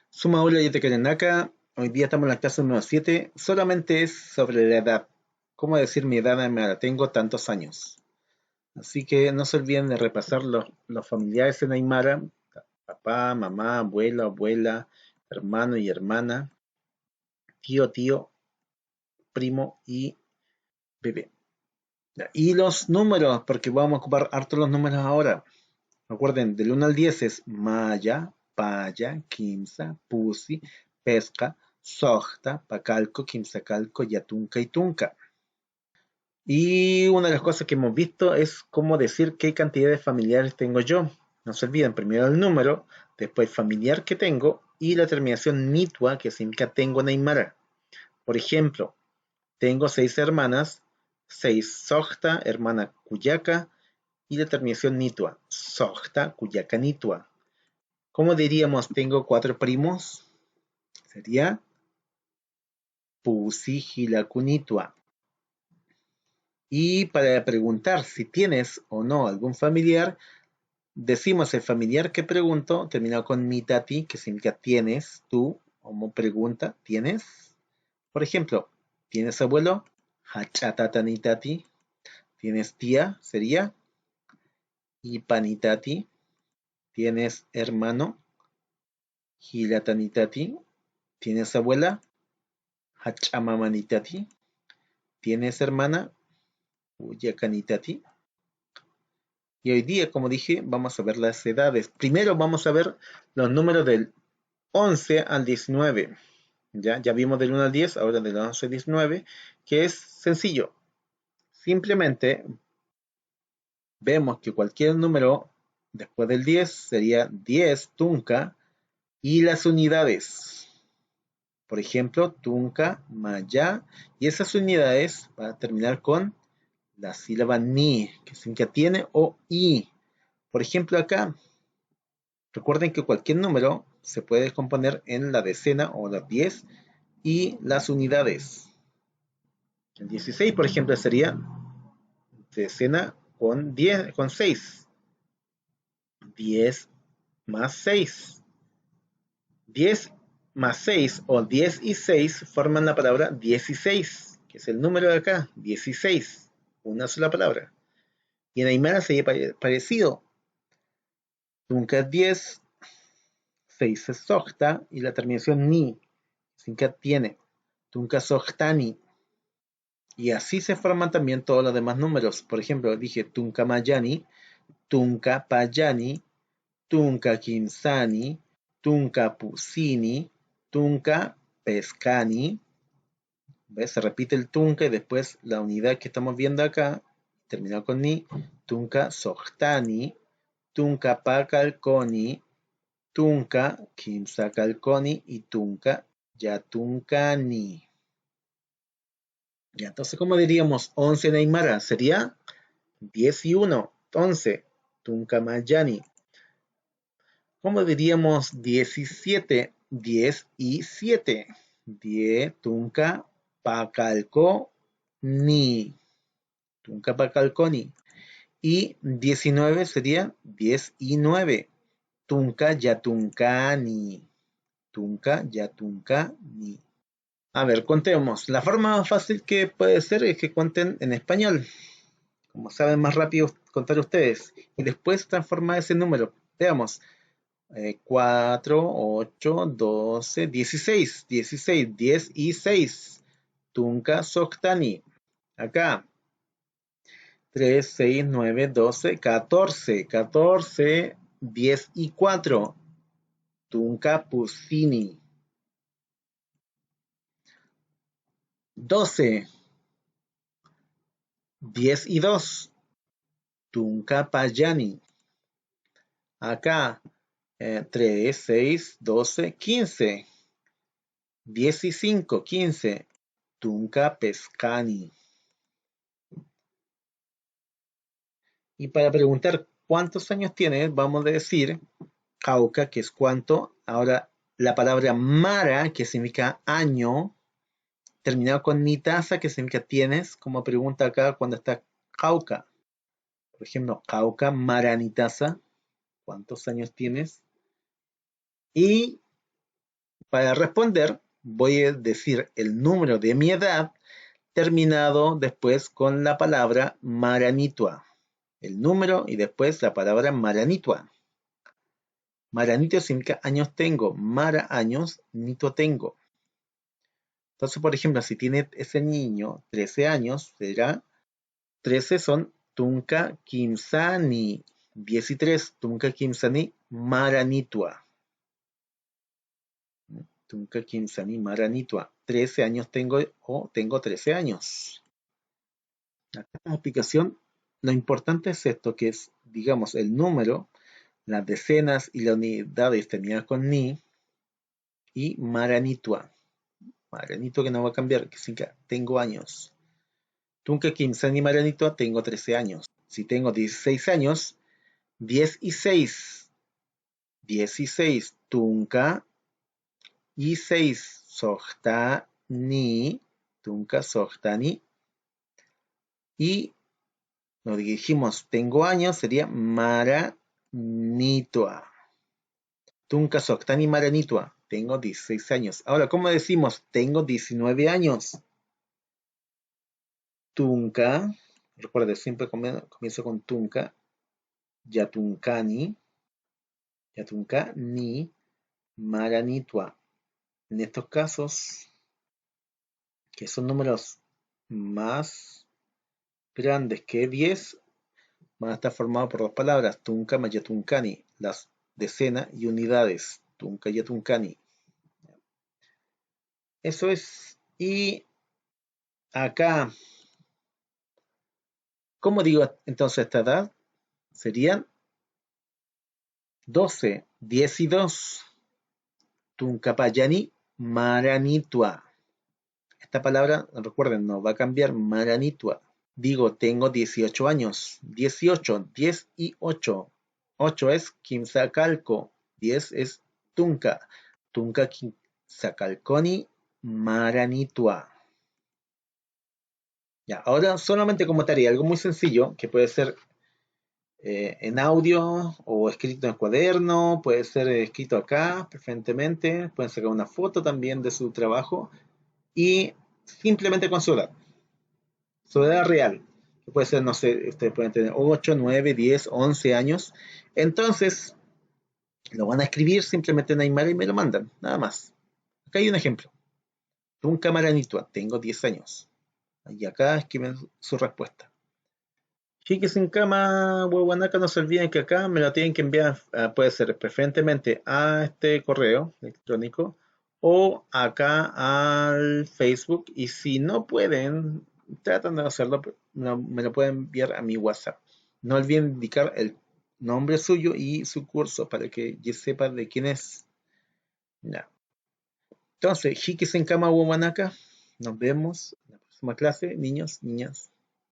Suma Aula y Tecarenaca. Hoy día estamos en la clase número 7. Solamente es sobre la edad. ¿Cómo decir mi edad Aymara? Tengo tantos años. Así que no se olviden de repasar los familiares en Aymara. Papá, mamá, abuelo, abuela, hermano y hermana, tío, tío, primo y bebé. Y los números, porque vamos a ocupar harto los números ahora. Recuerden, del 1 al 10 es Maya, Paya, Kimsa, Pusi, Pesca, Sojta, Pacalco, Quimsacalco, Yatunca y Tunca. Y una de las cosas que hemos visto es cómo decir qué cantidad de familiares tengo yo. No se olviden, primero el número, después familiar que tengo y la terminación nitua, que significa tengo en Aymara. Por ejemplo, tengo 6 hermanas, 6 Sojta, hermana Cuyaca, y la terminación nitua, Sojta, Cuyaca, nitua. ¿Cómo diríamos tengo 4 primos? Sería Pusijilacunitua. Y para preguntar si tienes o no algún familiar, decimos el familiar que pregunto, terminado con mitati, que significa tienes, tú, como pregunta, ¿tienes? Por ejemplo, ¿tienes abuelo? Hachatatanitati. ¿Tienes tía? Sería Ipanitati. ¿Tienes hermano? Hilatanitati. ¿Tienes abuela? Hachamamanitati. ¿Tienes hermana? Uyakanitati. Y hoy día, como dije, vamos a ver las edades. Primero vamos a ver los números del 11 al 19. Ya vimos del 1 al 10, ahora del 11 al 19, que es sencillo. Simplemente vemos que cualquier número después del 10 sería 10 tunca y las unidades. Por ejemplo, tunca, maya, y esas unidades van a terminar con la sílaba ni, que significa tiene o i. Por ejemplo, acá, recuerden que cualquier número se puede descomponer en la decena o las 10 y las unidades. El 16, por ejemplo, sería decena con 10, con 6. 10 más 6. 10 más 6 o 10 y 6 forman la palabra 16, que es el número de acá, 16. Una sola palabra. Y en Aymara sería parecido. Nunca es 10, 6 es socta y la terminación ni, significa tiene. Tunca Sohtani. Y así se forman también todos los demás números. Por ejemplo, dije Tunca Mayani, Tunca Payani, Tunca Kinsani, Tunca Pusini, Tunca Pescani. ¿Ves? Se repite el Tunca y después la unidad que estamos viendo acá, terminado con ni, Tunca Sohtani, Tunca Pacalconi, Tunca Kimsacalconi y Tunca Yatuncani. Ya, entonces, ¿cómo diríamos 11 en Aymara? Sería 10 y 1, 11, Tuncamayani. ¿Cómo diríamos 17? 10 y 7, 10, Tunca Pacalco Ni, Tunca Pacalconi. Y 19 sería 10 y 9, Tunca Yatuncani, Tunca Yatuncani. A ver, contemos. La forma más fácil que puede ser es que cuenten en español, como saben más rápido contar ustedes, y después transformar ese número. Veamos, 4, 8, 12, 16, 16, 10 y 6. Tunca Soktani. Acá, 3, 6, 9, 12, 14, 14, 10 y 4. Tunca Pusini. 12, 10 y 2. Tunca Payani. Acá, 3, 6, 12, 15. 10 y 5, 15. Tunca Pescani. Y para preguntar cuántos años tienes, vamos a decir Cauca, que es cuánto. Ahora, la palabra Mara, que significa año, terminado con Nitasa, que significa tienes, como pregunta acá cuando está Cauca. Por ejemplo, Cauca, Mara Nitasa, ¿cuántos años tienes? Y Para responder, voy a decir el número de mi edad terminado después con la palabra Maranitua. El número y después la palabra Maranitua. Maranito significa años tengo. Mara años, nito tengo. Entonces, por ejemplo, si tiene ese niño 13 años, será 13 son Tunka Kimsani. 13, Tunka Kimsani Maranitua. Tunka Kimsani Maranitua. 13 años tengo o tengo 13 años. Acá en la explicación, lo importante es esto, que es, digamos, el número, las decenas y las unidades terminadas con ni y Maranitua. Maranitua que no va a cambiar, que significa tengo años. Tunka Kimsani Maranitua, tengo 13 años. Si tengo 16 años, 10 y 6. 16. Tunka y 6. Sohtani. Tunka Sohtani. Y lo que dijimos, tengo años, sería Maranitua. Tunka Sohtani Maranitua. Tengo 16 años. Ahora, ¿cómo decimos? Tengo 19 años. Tunka. Recuerda, siempre comienzo con Tunka. Yatunkani. Yatunkani Maranitua. En estos casos, que son números más grandes que 10, van a estar formados por dos palabras, Tunka Mayatunkani, las decenas y unidades, Tunka Yatunkani. Eso es. Y acá, ¿cómo digo entonces esta edad? Serían 12, 10 y 2. Tunkapayani Maranitua. Esta palabra, recuerden, no va a cambiar, Maranitua. Digo, tengo 18 años. 18, 10 y 8. 8 es Quimsacalco. 10 es Tunca. Tunca Quimsacalconi Maranitua. Ya, ahora solamente como tarea, algo muy sencillo, que puede ser en audio o escrito en cuaderno, puede ser escrito acá, preferentemente. Pueden sacar una foto también de su trabajo y simplemente con su edad. Su edad real, que puede ser, no sé, ustedes pueden tener 8, 9, 10, 11 años. Entonces, lo van a escribir simplemente en Aymara y me lo mandan, nada más. Acá hay un ejemplo. Un camaranito, tengo 10 años. Y acá escriben su respuesta. Chiques en cama, huehuanaca, no se olviden que acá me lo tienen que enviar, puede ser preferentemente a este correo electrónico o acá al Facebook. Y si no pueden, tratan de hacerlo, me lo pueden enviar a mi WhatsApp. No olviden indicar el nombre suyo y su curso para que yo sepa de quién es. Ya. Entonces, Chiques en cama, huehuanaca, nos vemos en la próxima clase, niños, niñas.